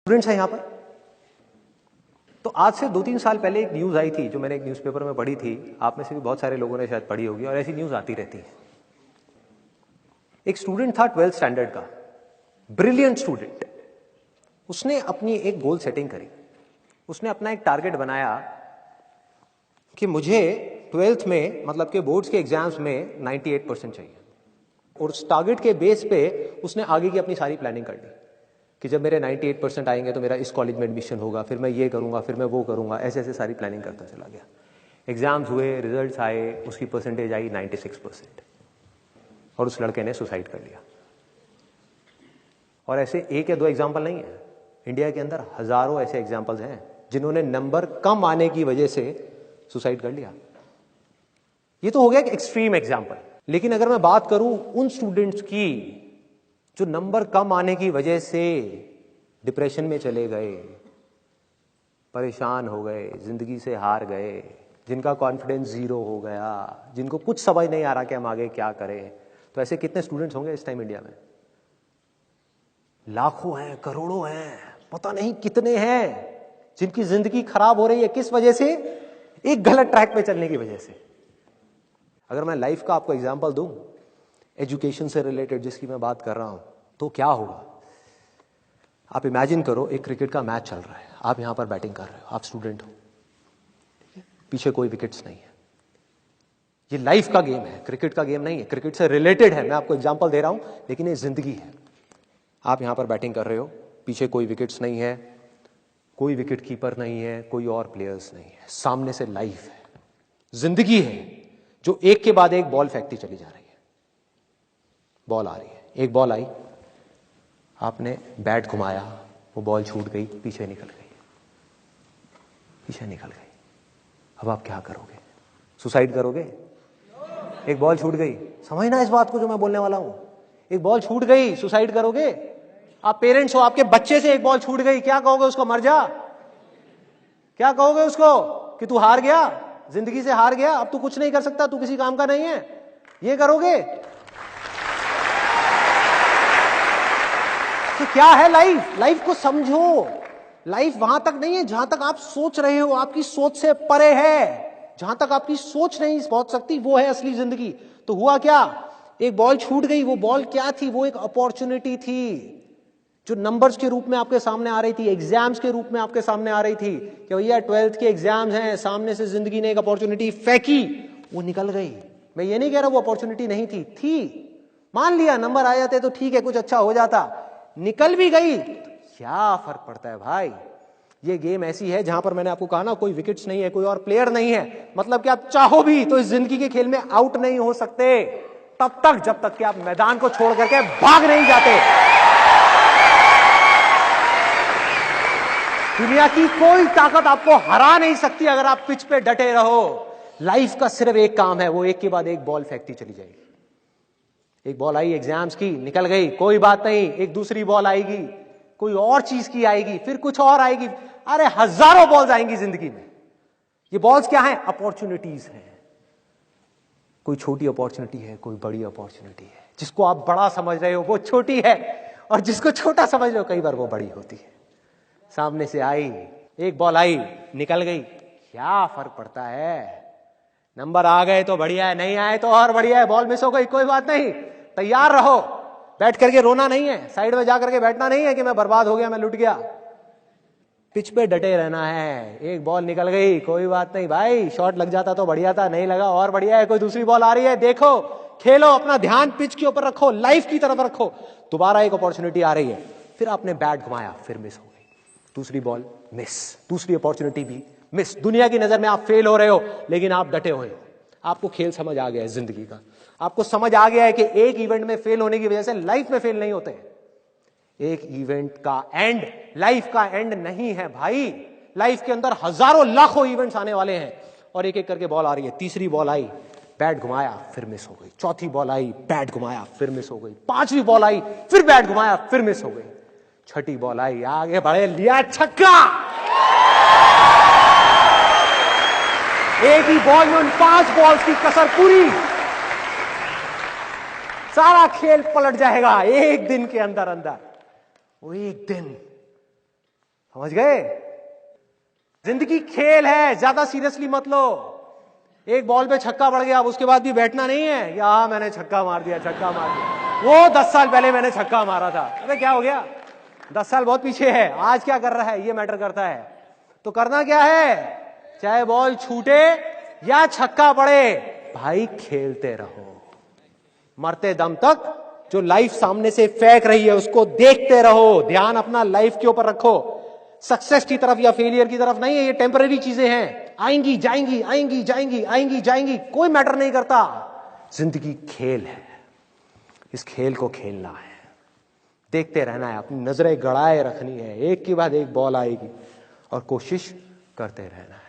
Students हैं यहां पर। तो आज से 2-3 साल पहले एक न्यूज आई थी जो मैंने एक न्यूज़पेपर में पढ़ी थी, आप में से भी बहुत सारे लोगों ने शायद पढ़ी होगी, और ऐसी न्यूज आती रहती है। एक स्टूडेंट था 12th स्टैंडर्ड का, ब्रिलियंट स्टूडेंट। उसने अपनी एक गोल सेटिंग करी, उसने अपना एक टारगेट बनाया कि मुझे 12th में मतलब के बोर्ड्स के एग्जाम्स में 98% चाहिए, और उस टारगेट के बेस पे उसने आगे की अपनी सारी प्लानिंग कर ली कि जब मेरे 98% आएंगे तो मेरा इस कॉलेज में एडमिशन होगा, फिर मैं ये करूंगा, फिर मैं वो करूंगा, ऐसे ऐसे सारी प्लानिंग करता चला गया। एग्जाम्स हुए, रिजल्ट्स आए, उसकी परसेंटेज आई 96%, और उस लड़के ने सुसाइड कर लिया। और ऐसे एक या दो एग्जाम्पल नहीं है, इंडिया के अंदर हजारों ऐसे एग्जाम्पल्स हैं जिन्होंने नंबर कम आने की वजह से सुसाइड कर लिया। ये तो हो गया एक एक्सट्रीम एग्जाम्पल, लेकिन अगर मैं बात करूं उन स्टूडेंट्स की जो नंबर कम आने की वजह से डिप्रेशन में चले गए, परेशान हो गए, जिंदगी से हार गए, जिनका कॉन्फिडेंस जीरो हो गया, जिनको कुछ समझ नहीं आ रहा कि हम आगे क्या करें, तो ऐसे कितने स्टूडेंट्स होंगे इस टाइम इंडिया में? लाखों हैं, करोड़ों हैं, पता नहीं कितने हैं जिनकी जिंदगी खराब हो रही है। किस वजह से? एक गलत ट्रैक पे चलने की वजह से। अगर मैं लाइफ का आपको एग्जांपल दूं, एजुकेशन से रिलेटेड जिसकी मैं बात कर रहा हूं, तो क्या होगा? आप इमेजिन करो एक क्रिकेट का मैच चल रहा है, आप यहां पर बैटिंग कर रहे हो, आप स्टूडेंट हो, पीछे कोई विकेट्स नहीं है। ये लाइफ का गेम है, क्रिकेट का गेम नहीं है, क्रिकेट से रिलेटेड है, मैं आपको एग्जांपल दे रहा हूं, लेकिन ये जिंदगी है। आप यहां पर बैटिंग कर रहे हो, पीछे कोई विकेट्स नहीं है, कोई विकेट कीपर नहीं है, कोई और प्लेयर्स नहीं है, सामने से लाइफ है, जिंदगी है जो एक के बाद एक बॉल फेंकती चली जा रही है। बॉल आ रही है, एक बॉल आई, आपने बैट घुमाया, वो बॉल छूट गई, पीछे निकल गई, पीछे निकल गई। अब आप क्या करोगे? सुसाइड करोगे? एक बॉल छूट गई, समझना इस बात को जो मैं बोलने वाला हूं। एक बॉल छूट गई, सुसाइड करोगे? आप पेरेंट्स हो, आपके बच्चे से एक बॉल छूट गई, क्या कहोगे उसको? मर जा? क्या कहोगे उसको कि तू हार गया, जिंदगी से हार गया, अब तू कुछ नहीं कर सकता, तू किसी काम का नहीं है? ये करोगे? तो क्या है लाइफ? लाइफ को समझो। लाइफ वहां तक नहीं है जहां तक आप सोच रहे हो, आपकी सोच से परे है। जहां तक आपकी सोच नहीं पहुंच सकती वो है असली जिंदगी। तो हुआ क्या? एक बॉल छूट गई। वो बॉल क्या थी? वो एक अपॉर्चुनिटी थी जो नंबर्स के रूप में आपके सामने आ रही थी, एग्जाम्स के रूप में आपके सामने आ रही थी कि भैया 12th के एग्जाम्स हैं, सामने से जिंदगी ने एक अपॉर्चुनिटी फेंकी, वो निकल गई। मैं ये नहीं कह रहा वो अपॉर्चुनिटी नहीं थी, मान लिया नंबर आ जाते तो ठीक है, कुछ अच्छा हो जाता, निकल भी गई, क्या फर्क पड़ता है भाई? ये गेम ऐसी है जहां पर मैंने आपको कहा ना, कोई विकेट्स नहीं है, कोई और प्लेयर नहीं है, मतलब कि आप चाहो भी तो इस जिंदगी के खेल में आउट नहीं हो सकते तब तक जब तक कि आप मैदान को छोड़ करके भाग नहीं जाते। दुनिया की कोई ताकत आपको हरा नहीं सकती अगर आप पिच पे डटे रहो। लाइफ का सिर्फ एक काम है, वो एक के बाद एक बॉल फेंकती चली जाएगी। एक बॉल आई एग्जाम्स की, निकल गई, कोई बात नहीं, एक दूसरी बॉल आएगी, कोई और चीज की आएगी, फिर कुछ और आएगी। अरे हजारों बॉल्स आएंगी जिंदगी में। ये बॉल्स क्या है? अपॉर्चुनिटीज हैं। कोई छोटी अपॉर्चुनिटी है, कोई बड़ी अपॉर्चुनिटी है। जिसको आप बड़ा समझ रहे हो वो छोटी है, और जिसको छोटा समझ रहे हो कई बार वो बड़ी होती है। सामने से आई, एक बॉल आई, निकल गई, क्या फर्क पड़ता है? नंबर आ गए तो बढ़िया है, नहीं आए तो और बढ़िया है, बॉल मिस हो गई, कोई बात नहीं, तैयार रहो। बैठ करके रोना नहीं है, साइड में जाकर के बैठना नहीं है कि मैं बर्बाद हो गया, मैं लुट गया। पिच पे डटे रहना है। एक बॉल निकल गई, कोई बात नहीं भाई, शॉट लग जाता तो बढ़िया था, नहीं लगा और बढ़िया है, कोई दूसरी बॉल आ रही है, देखो, खेलो, अपना ध्यान पिच के ऊपर रखो, लाइफ की तरफ रखो। दोबारा एक अपॉर्चुनिटी आ रही है, फिर आपने बैट घुमाया, फिर मिस हो गई, दूसरी बॉल मिस, दूसरी अपॉर्चुनिटी भी मिस। दुनिया की नजर में आप फेल हो रहे हो, लेकिन आप डटे हुए हो। आपको खेल समझ आ गया है जिंदगी का, आपको समझ आ गया है कि एक इवेंट में फेल होने की वजह से लाइफ में फेल नहीं होते हैं। एक इवेंट का एंड लाइफ का एंड नहीं है भाई। लाइफ के अंदर हजारों लाखों इवेंट्स आने वाले हैं, और एक एक करके बॉल आ रही है। तीसरी बॉल आई, बैट घुमाया, फिर मिस हो गई। चौथी बॉल आई, बैट घुमाया, फिर मिस हो गई। पांचवी बॉल आई, फिर बैट घुमाया, फिर मिस हो गई। छठी बॉल आई, आगे बढ़े, लिया छक्का। एक ही बॉल में उन 5 बॉल्स की कसर पूरी, सारा खेल पलट जाएगा एक दिन के अंदर अंदर। वो एक दिन समझ गए? जिंदगी खेल है, ज्यादा सीरियसली मत लो। एक बॉल पे छक्का पड़ गया, अब उसके बाद भी बैठना नहीं है या मैंने छक्का मार दिया, छक्का मार दिया, वो 10 साल पहले मैंने छक्का मारा था। अबे क्या हो गया, 10 साल बहुत पीछे है, आज क्या कर रहा है ये मैटर करता है। तो करना क्या है, चाहे बॉल छूटे या छक्का पड़े, भाई खेलते रहो मरते दम तक। जो लाइफ सामने से फेंक रही है उसको देखते रहो, ध्यान अपना लाइफ के ऊपर रखो, सक्सेस की तरफ या फेलियर की तरफ नहीं है। ये टेम्पररी चीजें हैं, आएंगी जाएंगी, आएंगी जाएंगी, आएंगी जाएंगी, कोई मैटर नहीं करता। जिंदगी खेल है, इस खेल को खेलना है, देखते रहना है, अपनी नजरें गड़ाए रखनी है, एक के बाद एक बॉल आएगी और कोशिश करते रहना है।